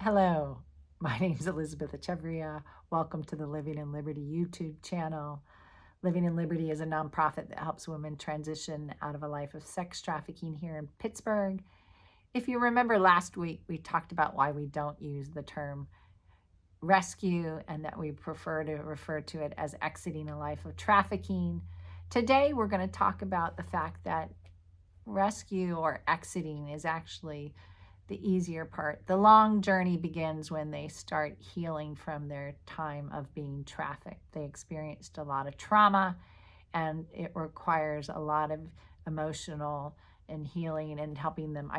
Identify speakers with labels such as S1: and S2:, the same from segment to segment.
S1: Hello, my name is Elizabeth Echeverria. Welcome to the Living in Liberty YouTube channel. Living in Liberty is a nonprofit that helps women transition out of a life of sex trafficking here in Pittsburgh. If you remember last week, we talked about why we don't use the term rescue and that we prefer to refer to it as exiting a life of trafficking. Today, we're going to talk about the fact that rescue or exiting is actually the easier part. The long journey begins when they start healing from their time of being trafficked. They experienced a lot of trauma, and it requires a lot of emotional and healing and helping them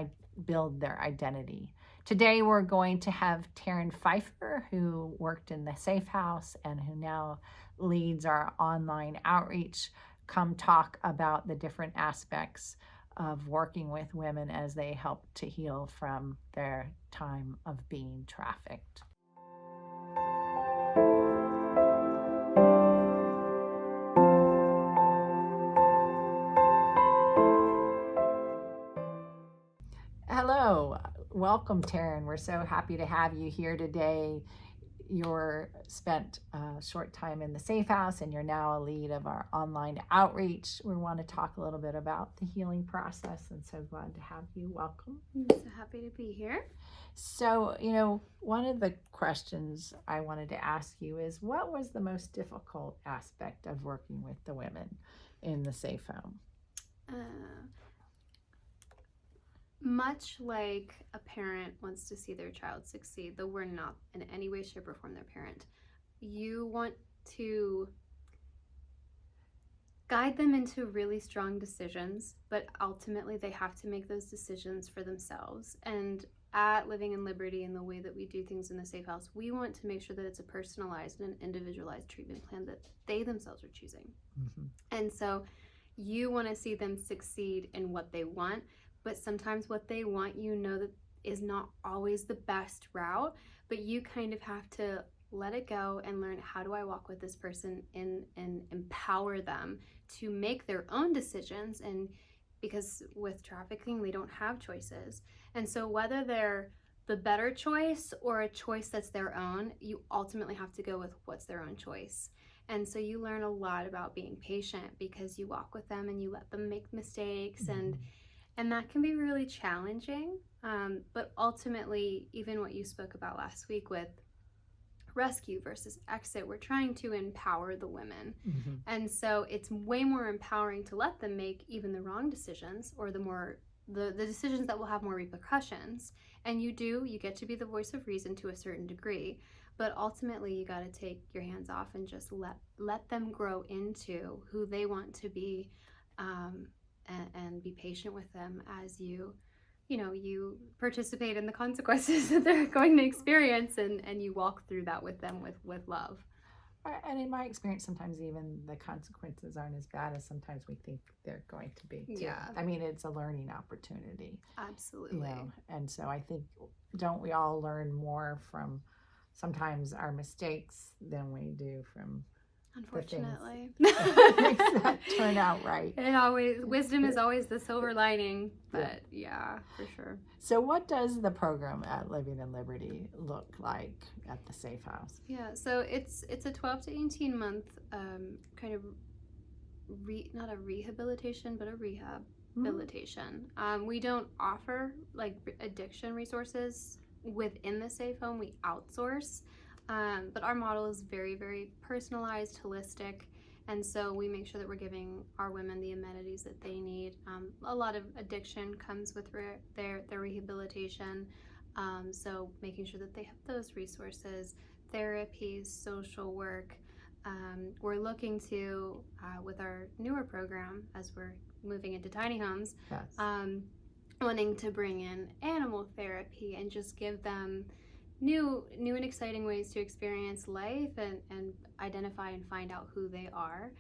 S1: build their identity. Today we're going to have Taryn Pfeiffer, who worked in the Safe House and who now leads our online outreach, come talk about the different aspects of working with women as they help to heal from their time of being trafficked. Hello, welcome Taryn. We're so happy to have you here today. You're spent a short time in the Safe House and you're now a lead of our online outreach. We want to talk a little bit about the healing process, and so glad to have you. Welcome.
S2: I'm so happy to be here.
S1: So, one of the questions I wanted to ask you is, what was the most difficult aspect of working with the women in the Safe Home?
S2: Much like a parent wants to see their child succeed, though we're not in any way, shape, or form their parent, you want to guide them into really strong decisions, but ultimately they have to make those decisions for themselves. And at Living in Liberty and the way that we do things in the Safe House, we want to make sure that it's a personalized and an individualized treatment plan that they themselves are choosing. Mm-hmm. And so you want to see them succeed in what they want, but sometimes what they want, that is not always the best route, but you kind of have to let it go and learn, how do I walk with this person and empower them to make their own decisions. And because with trafficking, they don't have choices. And so whether they're the better choice or a choice that's their own, you ultimately have to go with what's their own choice. And so you learn a lot about being patient because you walk with them and you let them make mistakes. Mm-hmm. And that can be really challenging, but ultimately, even what you spoke about last week with rescue versus exit, we're trying to empower the women. Mm-hmm. And so it's way more empowering to let them make even the wrong decisions, or the decisions that will have more repercussions. And you get to be the voice of reason to a certain degree, but ultimately you got to take your hands off and just let them grow into who they want to be. And be patient with them as you participate in the consequences that they're going to experience, and you walk through that with them with love.
S1: And in my experience, sometimes even the consequences aren't as bad as sometimes we think they're going to be, too. Yeah. I mean, it's a learning opportunity.
S2: Absolutely.
S1: And so I think, don't we all learn more from sometimes our mistakes than we do from
S2: unfortunately
S1: things that turn out right?
S2: Wisdom is always the silver lining, but yeah, for sure.
S1: So what does the program at Living in Liberty look like at the Safe House?
S2: Yeah, so it's a 12 to 18 month kind of not a rehabilitation, but a rehabilitation. Mm-hmm. We don't offer like addiction resources within the Safe Home. We outsource. But our model is very, very personalized, holistic, and so we make sure that we're giving our women the amenities that they need. A lot of addiction comes with their rehabilitation, so making sure that they have those resources, therapies, social work. We're looking to, with our newer program, as we're moving into tiny homes, yes. Wanting to bring in animal therapy and just give them new and exciting ways to experience life and identify and find out who they are.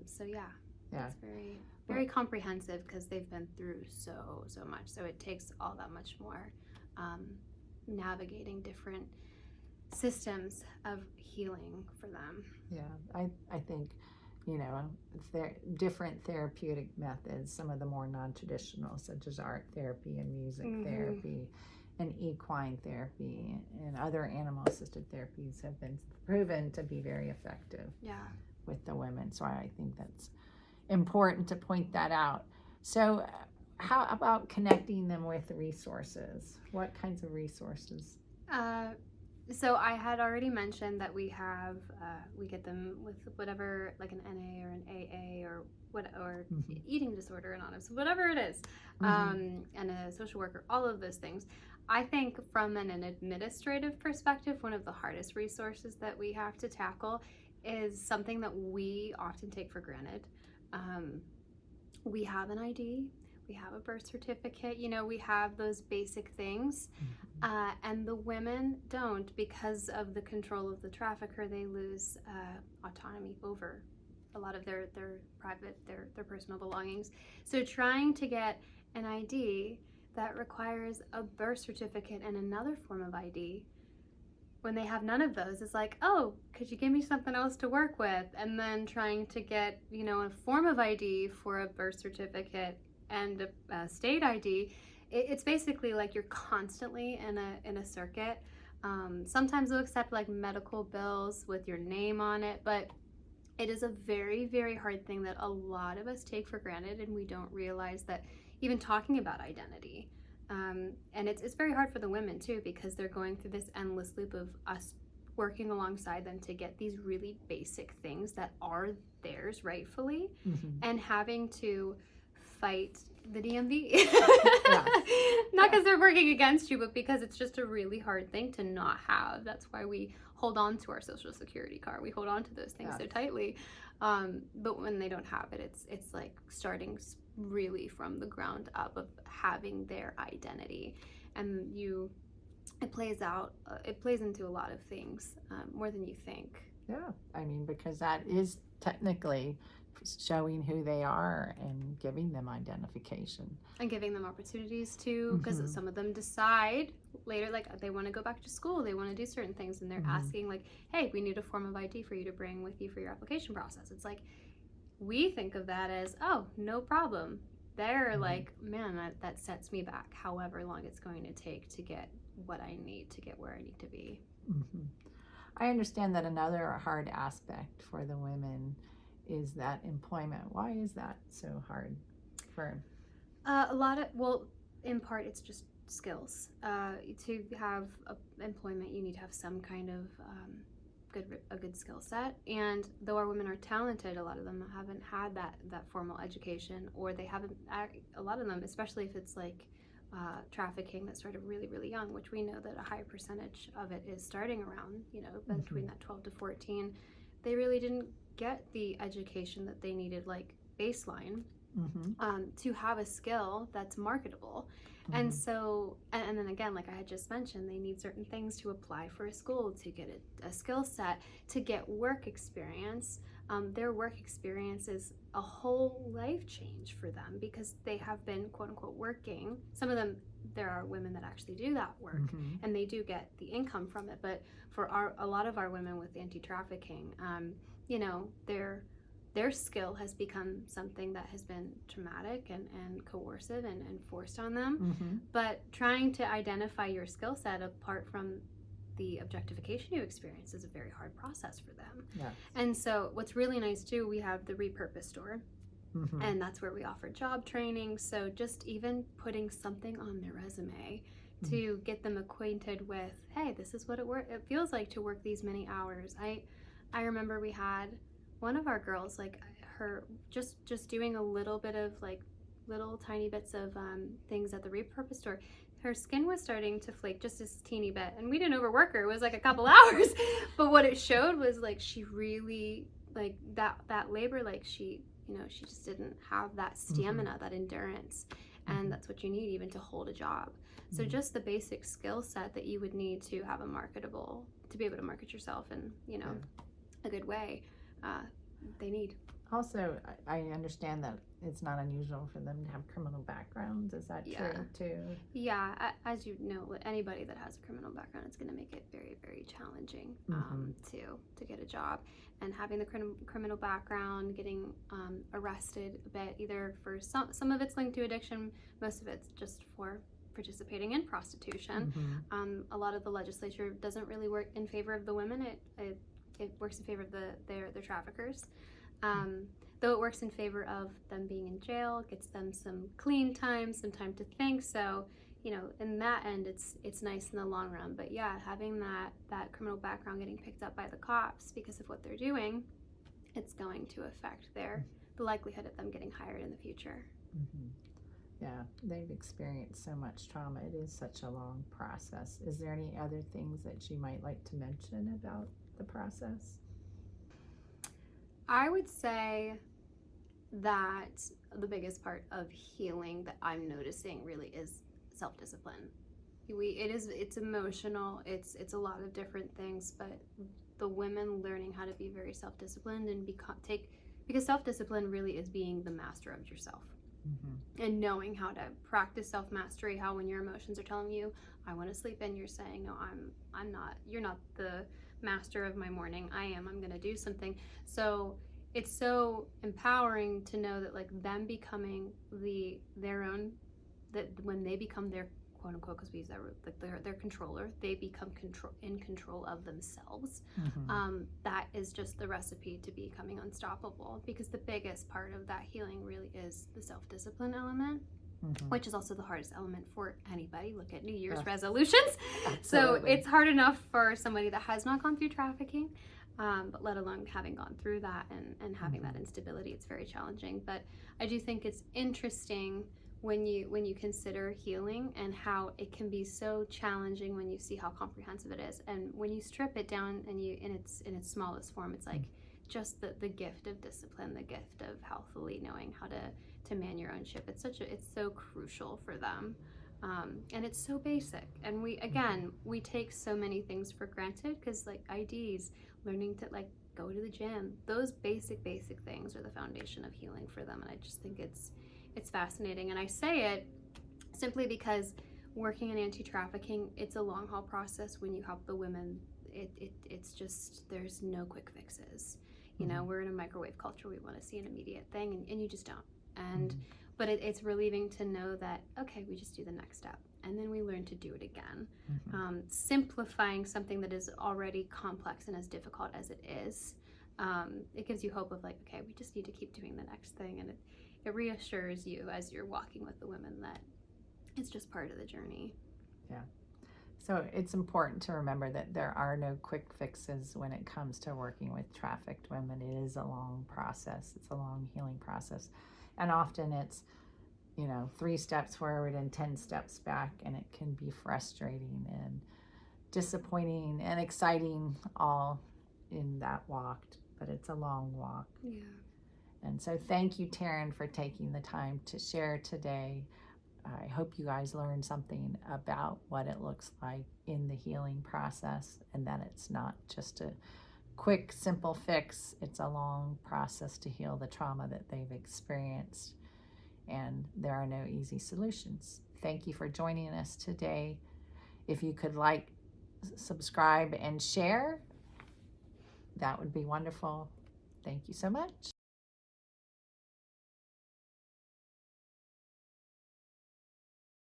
S2: So it's very, very comprehensive because they've been through so much. So it takes all that much more navigating different systems of healing for them.
S1: Yeah, I think, different therapeutic methods, some of the more non-traditional, such as art therapy and music mm-hmm. therapy, and equine therapy and other animal-assisted therapies have been proven to be very effective with the women. So I think that's important to point that out. So how about connecting them with resources? What kinds of resources?
S2: So I had already mentioned that we get them with whatever, like an NA or an AA or eating disorder anonymous, whatever it is, and a social worker, all of those things. I think from an administrative perspective, one of the hardest resources that we have to tackle is something that we often take for granted. We have an ID, we have a birth certificate, we have those basic things, and the women don't. Because of the control of the trafficker, they lose autonomy over a lot of their private, their personal belongings. So trying to get an ID that requires a birth certificate and another form of ID, when they have none of those, it's like, oh, could you give me something else to work with? And then trying to get, a form of ID for a birth certificate and a state ID, it's basically like you're constantly in a circuit. Sometimes they'll accept like medical bills with your name on it, but it is a very, very hard thing that a lot of us take for granted, and we don't realize that even talking about identity. And it's very hard for the women too, because they're going through this endless loop of us working alongside them to get these really basic things that are theirs rightfully, and having to fight the DMV. Not because they're working against you, but because it's just a really hard thing to not have. That's why we hold on to our Social Security card. We hold on to those things so tightly. But when they don't have it, it's like starting really from the ground up of having their identity. And it plays into a lot of things, more than you think.
S1: Yeah, I mean, because that is technically showing who they are and giving them identification.
S2: And giving them opportunities to, because some of them decide later, like they want to go back to school, they want to do certain things, and they're asking like, hey, we need a form of ID for you to bring with you for your application process. It's like, we think of that as, oh, no problem. They're like, man, that sets me back however long it's going to take to get what I need to get where I need to be.
S1: I understand that another hard aspect for the women is that employment. Why is that so hard for
S2: in part it's just skills. To have employment, you need to have some kind of a good skill set, and though our women are talented, a lot of them haven't had that formal education, or they haven't, a lot of them, especially if it's like trafficking that started really, really young, which we know that a high percentage of it is starting around, between that 12 to 14, they really didn't get the education that they needed, like baseline, to have a skill that's marketable. And so, and then again, like I had just mentioned, they need certain things to apply for a school, to get a skill set, to get work experience. Their work experience is a whole life change for them, because they have been quote unquote working. Some of them, there are women that actually do that work, and they do get the income from it. But for a lot of our women with anti-trafficking, their skill has become something that has been traumatic and coercive and forced on them. But trying to identify your skill set apart from the objectification you experience is a very hard process for them. And so what's really nice too, we have the repurpose store, and that's where we offer job training. So just even putting something on their resume to get them acquainted with, hey, this is what it feels like to work these many hours. I remember we had one of our girls, like her just doing a little bit of like little tiny bits of things at the repurpose store. Her skin was starting to flake just this teeny bit, and we didn't overwork her. It was like a couple hours, but what it showed was like she really, like that labor, like she just didn't have that stamina, that endurance, and that's what you need even to hold a job. So just the basic skill set that you would need to have to be able to market yourself in a good way, they need.
S1: Also, I understand that it's not unusual for them to have criminal backgrounds. Is that true too?
S2: Yeah, as you know, anybody that has a criminal background, it's going to make it very, very challenging to get a job. And having the criminal background, getting arrested a bit, either for some of it's linked to addiction, most of it's just for participating in prostitution. A lot of the legislature doesn't really work in favor of the women. It works in favor of their traffickers. Though it works in favor of them being in jail, gets them some clean time, some time to think. So, in that end, it's nice in the long run. But yeah, having that criminal background getting picked up by the cops because of what they're doing, it's going to affect the likelihood of them getting hired in the future.
S1: Yeah, they've experienced so much trauma. It is such a long process. Is there any other things that you might like to mention about the process?
S2: I would say that the biggest part of healing that I'm noticing really is self-discipline. It's emotional. It's a lot of different things, but the women learning how to be very self-disciplined and because self-discipline really is being the master of yourself. And knowing how to practice self-mastery, how when your emotions are telling you, I want to sleep in, you're saying, no, I'm not, you're not the master of my morning. I'm going to do something. So it's so empowering to know that, like, them becoming their own, that when they become their quote unquote, because we use that word, like their controller, they become in control of themselves. That is just the recipe to becoming unstoppable, because the biggest part of that healing really is the self-discipline element, which is also the hardest element for anybody. Look at New Year's resolutions. So it's hard enough for somebody that has not gone through trafficking, but let alone having gone through that and having that instability, it's very challenging. But I do think it's interesting when you consider healing and how it can be so challenging when you see how comprehensive it is, and when you strip it down and in its smallest form, it's like just the gift of discipline, the gift of healthily knowing how to man your own ship. It's so crucial for them, and it's so basic. And we take so many things for granted, because like IDs, learning to like go to the gym, those basic things are the foundation of healing for them. And I just think it's fascinating. And I say it simply because working in anti-trafficking, it's a long haul process. When you help the women, it's just, there's no quick fixes. We're in a microwave culture. We want to see an immediate thing, and you just don't. And but it's relieving to know that, okay, we just do the next step, and then we learn to do it again. Simplifying something that is already complex and as difficult as it is, it gives you hope of like, okay, we just need to keep doing the next thing. And it reassures you as you're walking with the women that it's just part of the journey.
S1: Yeah. So it's important to remember that there are no quick fixes when it comes to working with trafficked women. It is a long process. It's a long healing process. And often it's, 3 steps forward and 10 steps back, and it can be frustrating and disappointing and exciting all in that walk, but it's a long walk.
S2: Yeah.
S1: And so thank you, Taryn, for taking the time to share today. I hope you guys learned something about what it looks like in the healing process, and that it's not just a quick, simple fix. It's a long process to heal the trauma that they've experienced, and there are no easy solutions. Thank you for joining us today. If you could like, subscribe, and share, that would be wonderful. Thank you so much.